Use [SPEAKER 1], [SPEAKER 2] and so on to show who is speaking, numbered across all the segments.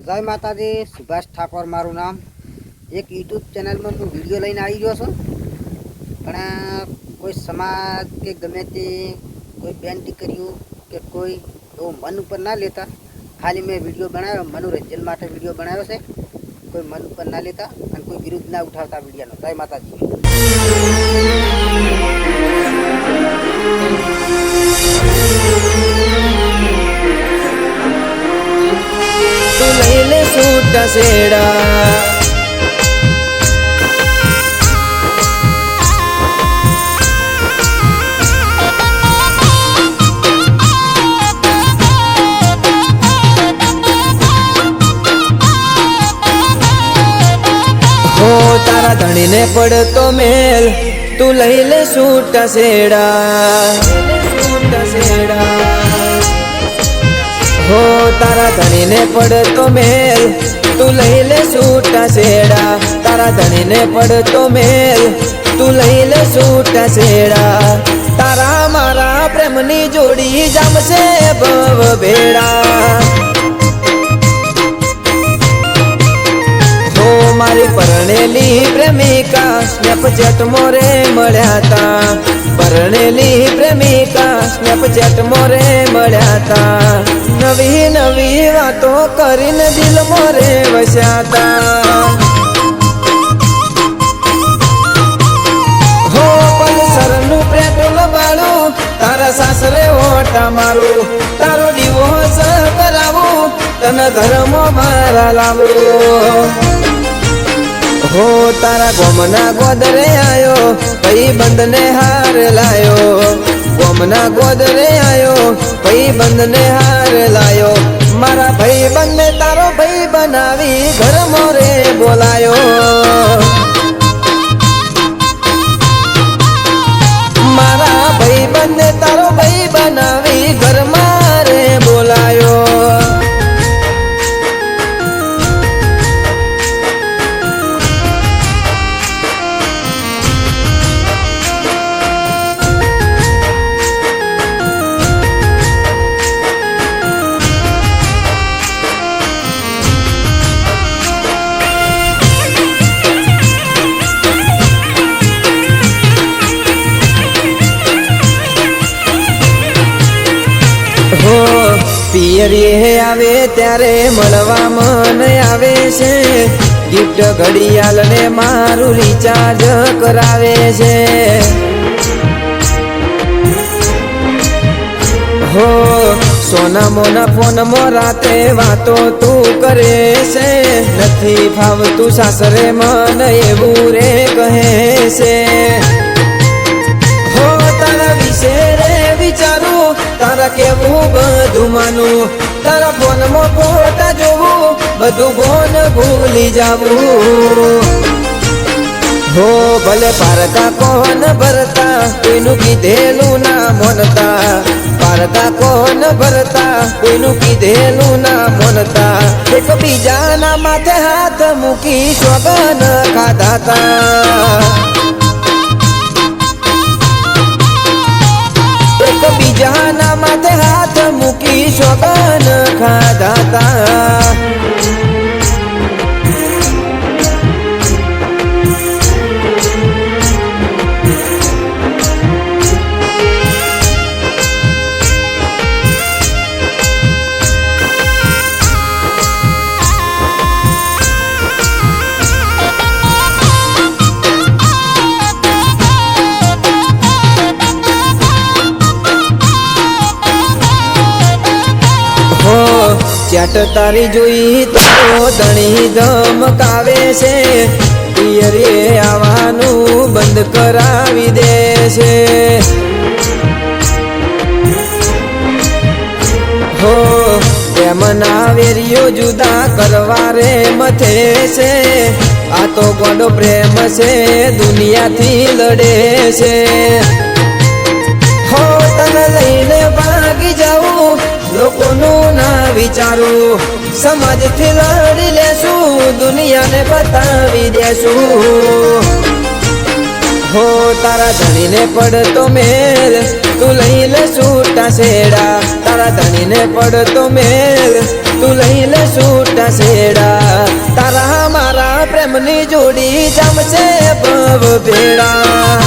[SPEAKER 1] जय माताजी। सुभाष ठाकोर मारू नाम। एक यूट्यूब चैनल में हूँ वीडियो लईने आई गयो छूँ, पण कोई समाज के गमे ते कोई बेनती कर्यु के कोई तो मन पर ना लेता। खाली मैं वीडियो बनायो मनोरंजन माटे वीडियो बनायो से, कोई मन पर ना लेता और कोई विरुद्ध ना उठावता वीडियो नो। जय माताजी।
[SPEAKER 2] लैले सूट सेड़ा हो तारा धणी ने पड़तो मेल तू लैले सूट सेड़ा हो तारा धनी ने पड़ तो मेल तू लैले सूटा सेड़ा। तारा धनी ने पड़ तो मेल तू लैले सूटा सेड़ा। तारा मारा प्रेमनी जोड़ी जमसे भव भेड़ा। हो मारी परणेली प्रेमिका स्नैपचैट मोरे मळ्या ता। परणेली प्रेमिका स्नैपचैट मोरे मळ्या ता। नवी नवी वातो करीने दिल मोरे वस्याता। हो पल्सरनु पेट्रोल बाळू तारा सासरे ओटा मारू। तारो डिवोर्स करावू तन धर्मो मारा लावू। हो तारा गोमना गोदरे आयो भाई बंदने हार लायो। गोमना गोदरे आयो भाई बंदने हार लायो। मारा भाई बंद ने तारो भाई बनावी घर मोरे बोलायो। मारा भाई बंद ने तारो भाई बनावी घर मारे बोलायो। हो पियरी आवे त्यारे मळवा मन आवे छे। गिफ्ट घड़ियाल ने मारू रिचार्ज करावे छे। हो सोना मोना फोन मो राते वातो तू करे छे। नथी फावतू सासरे मन एवू रे कहे छे। हो तारा विषे रे विचारू तारा केवू बधु मानू। तारा फोन मो फोटा जोवू बधु फोन भूली जावू। हो भले पारका कोन भरता कोईनु कीधेलू ना मोनता। पारका कोन भरता कोईनु कीधेलू ना मोनता। एक बीजाना माथे हाथ मूकी सोगन खाधाता। बीजाना माथे हाथ मूकी सोगन खाधाता। चैट तारी जोई तो धणी धमकावे छे। पियरे आवानू बंद करावी दे छे। हो प्रेमना वेरियो जुदा करवारे मथे छे। आ तो गोडो प्रेम छे दुनिया थी लड़े छे। हो तने लईने भागी जाऊ लोकोनु ना विचारू। समाज थी लड़ी लेसू दुनिया ने बतावी देसू। હો તારા ધણીને પડતો મેલ તું લઈ લે છૂટા છેડા તારા ધણીને પડતો મેલ તું લઈ લે છૂટા છેડા તારા મારા પ્રેમની જોડી જમશે ભવ ભેડા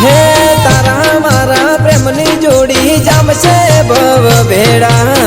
[SPEAKER 2] હે તારા મારા પ્રેમની જોડી જમશે ભવ ભેડા